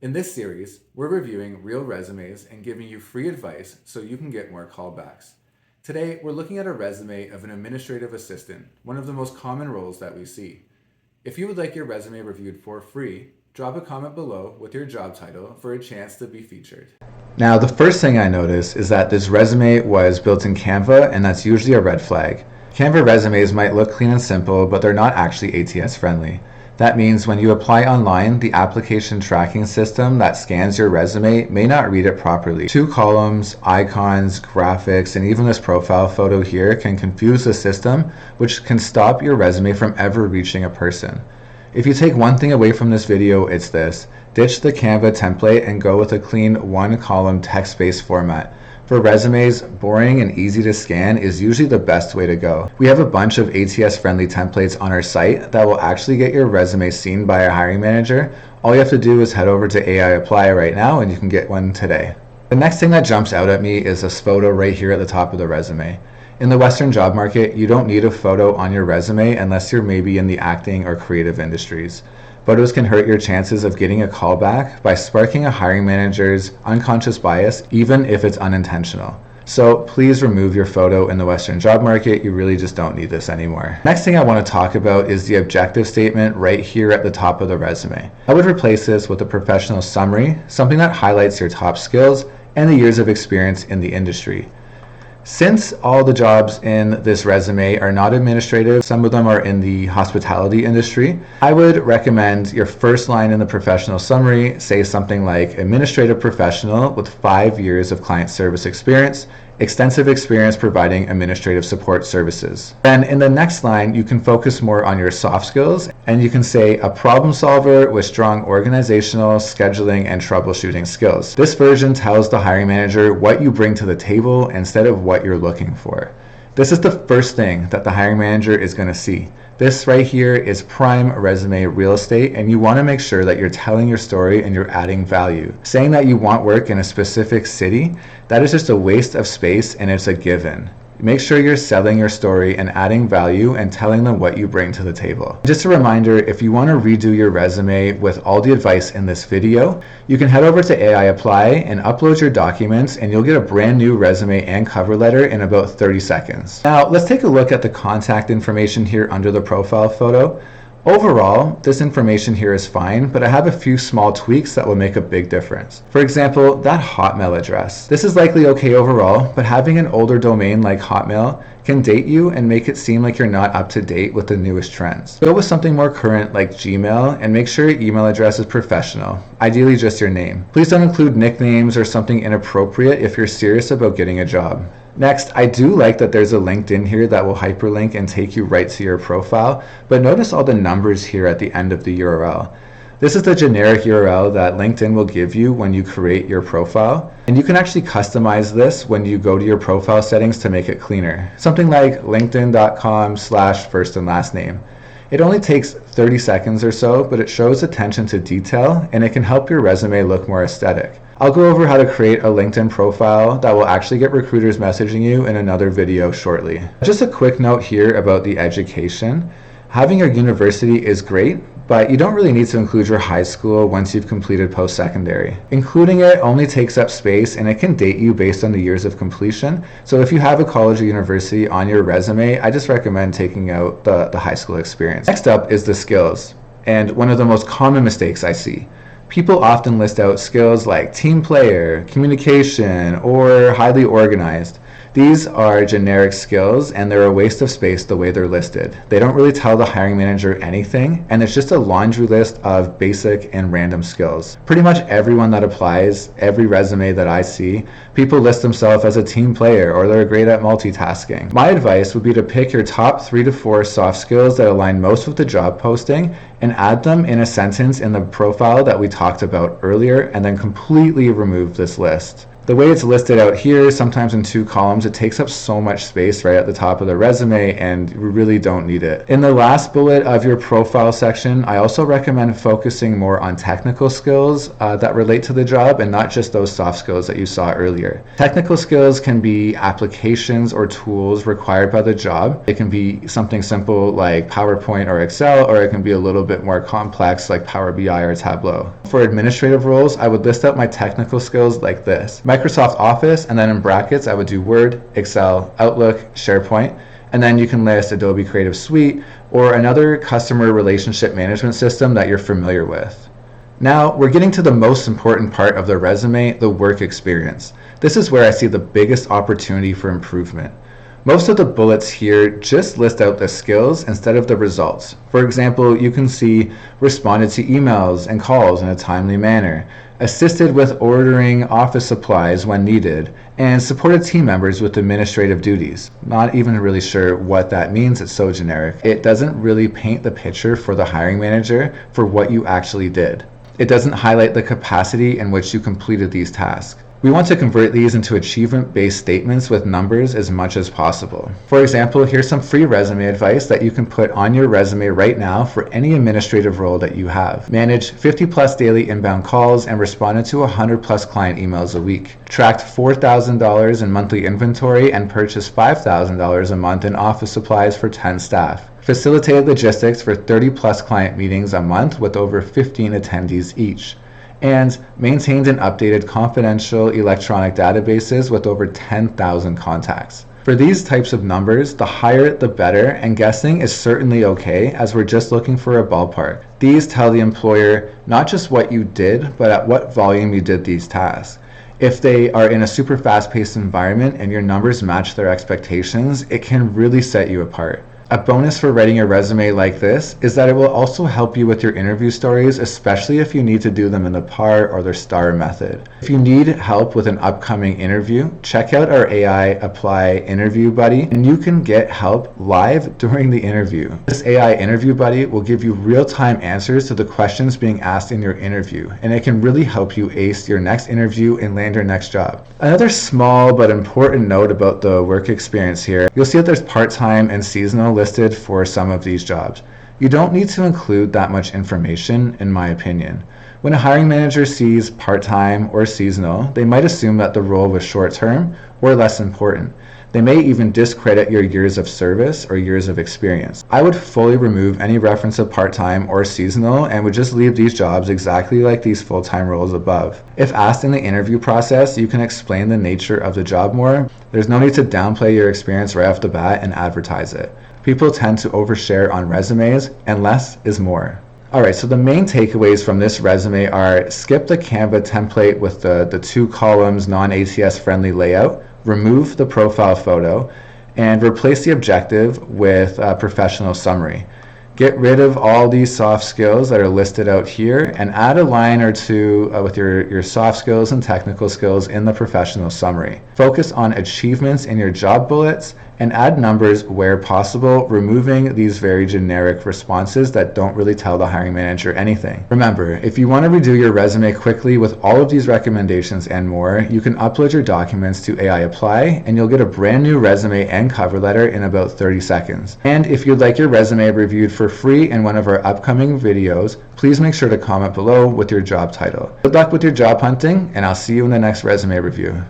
In this series, we're reviewing real resumes and giving you free advice so you can get more callbacks. Today, we're looking at a resume of an administrative assistant, one of the most common roles that we see. If you would like your resume reviewed for free, drop a comment below with your job title for a chance to be featured. Now, the first thing I noticed is that this resume was built in Canva, and that's usually a red flag. Canva resumes might look clean and simple, but they're not actually ATS friendly. That means when you apply online, the application tracking system that scans your resume may not read it properly. 2 columns, icons, graphics, and even this profile photo here can confuse the system, which can stop your resume from ever reaching a person. If you take one thing away from this video, it's this. Ditch the Canva template and go with a clean 1-column text-based format. For resumes, boring and easy to scan is usually the best way to go. We have a bunch of ATS-friendly templates on our site that will actually get your resume seen by a hiring manager. All you have to do is head over to AIApply right now and you can get one today. The next thing that jumps out at me is this photo right here at the top of the resume. In the Western job market, you don't need a photo on your resume unless you're maybe in the acting or creative industries. Photos can hurt your chances of getting a callback by sparking a hiring manager's unconscious bias, even if it's unintentional. So please remove your photo in the Western job market. You really just don't need this anymore. Next thing I want to talk about is the objective statement right here at the top of the resume. I would replace this with a professional summary, something that highlights your top skills and the years of experience in the industry. Since all the jobs in this resume are not administrative, some of them are in the hospitality industry, I would recommend your first line in the professional summary say something like administrative professional with 5 years of client service experience, extensive experience providing administrative support services. Then in the next line, you can focus more on your soft skills and you can say a problem solver with strong organizational, scheduling, and troubleshooting skills. This version tells the hiring manager what you bring to the table instead of what you're looking for. This is the first thing that the hiring manager is going to see. This right here is prime resume real estate, and you want to make sure that you're telling your story and you're adding value. Saying that you want work in a specific city, that is just a waste of space and it's a given. Make sure you're selling your story and adding value and telling them what you bring to the table. Just a reminder, if you want to redo your resume with all the advice in this video, you can head over to AIApply and upload your documents and you'll get a brand new resume and cover letter in about 30 seconds. Now, let's take a look at the contact information here under the profile photo. Overall, this information here is fine, but I have a few small tweaks that will make a big difference. For example, that Hotmail address. This is likely okay overall, but having an older domain like Hotmail can date you and make it seem like you're not up to date with the newest trends. Go with something more current like Gmail and make sure your email address is professional, ideally just your name. Please don't include nicknames or something inappropriate if you're serious about getting a job. Next, I do like that there's a LinkedIn here that will hyperlink and take you right to your profile, but notice all the numbers here at the end of the URL. This is the generic URL that LinkedIn will give you when you create your profile, and you can actually customize this when you go to your profile settings to make it cleaner. Something like linkedin.com/first and last name. It only takes 30 seconds or so, but it shows attention to detail and it can help your resume look more aesthetic. I'll go over how to create a LinkedIn profile that will actually get recruiters messaging you in another video shortly. Just a quick note here about the education. Having your university is great, but you don't really need to include your high school once you've completed post-secondary. Including it only takes up space and it can date you based on the years of completion. So if you have a college or university on your resume, I just recommend taking out the high school experience. Next up is the skills, and one of the most common mistakes I see. People often list out skills like team player, communication, or highly organized. These are generic skills and they're a waste of space the way they're listed. They don't really tell the hiring manager anything, and it's just a laundry list of basic and random skills. Pretty much everyone that applies, every resume that I see, people list themselves as a team player or they're great at multitasking. My advice would be to pick your top 3 to 4 soft skills that align most with the job posting and add them in a sentence in the profile that we talked about earlier, and then completely remove this list. The way it's listed out here, sometimes in 2 columns, it takes up so much space right at the top of the resume, and we really don't need it. In the last bullet of your profile section, I also recommend focusing more on technical skills that relate to the job and not just those soft skills that you saw earlier. Technical skills can be applications or tools required by the job. It can be something simple like PowerPoint or Excel, or it can be a little bit more complex like Power BI or Tableau. For administrative roles, I would list out my technical skills like this: Microsoft Office, and then in brackets I would do Word, Excel, Outlook, SharePoint, and then you can list Adobe Creative Suite or another customer relationship management system that you're familiar with. Now we're getting to the most important part of the resume, the work experience. This is where I see the biggest opportunity for improvement. Most of the bullets here just list out the skills instead of the results. For example, you can see responded to emails and calls in a timely manner, assisted with ordering office supplies when needed, and supported team members with administrative duties. Not even really sure what that means, it's so generic. It doesn't really paint the picture for the hiring manager for what you actually did. It doesn't highlight the capacity in which you completed these tasks. We want to convert these into achievement-based statements with numbers as much as possible. For example, here's some free resume advice that you can put on your resume right now for any administrative role that you have. Manage 50+ daily inbound calls and responded to 100+ client emails a week. Tracked $4,000 in monthly inventory and purchased $5,000 a month in office supplies for 10 staff. Facilitated logistics for 30+ client meetings a month with over 15 attendees each. And maintained and updated confidential electronic databases with over 10,000 contacts. For these types of numbers, the higher the better, and guessing is certainly okay, as we're just looking for a ballpark. These tell the employer not just what you did, but at what volume you did these tasks. If they are in a super fast-paced environment and your numbers match their expectations, it can really set you apart. A bonus for writing a resume like this is that it will also help you with your interview stories, especially if you need to do them in the PAR or the STAR method. If you need help with an upcoming interview, check out our AIApply interview buddy, and you can get help live during the interview. This AI interview buddy will give you real-time answers to the questions being asked in your interview, and it can really help you ace your next interview and land your next job. Another small but important note about the work experience here, you'll see that there's part-time and seasonal listed for some of these jobs. You don't need to include that much information, in my opinion. When a hiring manager sees part-time or seasonal, they might assume that the role was short-term or less important. They may even discredit your years of service or years of experience. I would fully remove any reference of part-time or seasonal and would just leave these jobs exactly like these full-time roles above. If asked in the interview process, you can explain the nature of the job more. There's no need to downplay your experience right off the bat and advertise it. People tend to overshare on resumes, and less is more. Alright, so the main takeaways from this resume are: skip the Canva template with the 2 columns non-ATS friendly layout, remove the profile photo, and replace the objective with a professional summary. Get rid of all these soft skills that are listed out here and add a line or two with your soft skills and technical skills in the professional summary. Focus on achievements in your job bullets and add numbers where possible, removing these very generic responses that don't really tell the hiring manager anything. Remember, if you want to redo your resume quickly with all of these recommendations and more, you can upload your documents to AIApply and you'll get a brand new resume and cover letter in about 30 seconds. And if you'd like your resume reviewed for free in one of our upcoming videos, please make sure to comment below with your job title. Good luck with your job hunting, and I'll see you in the next resume review.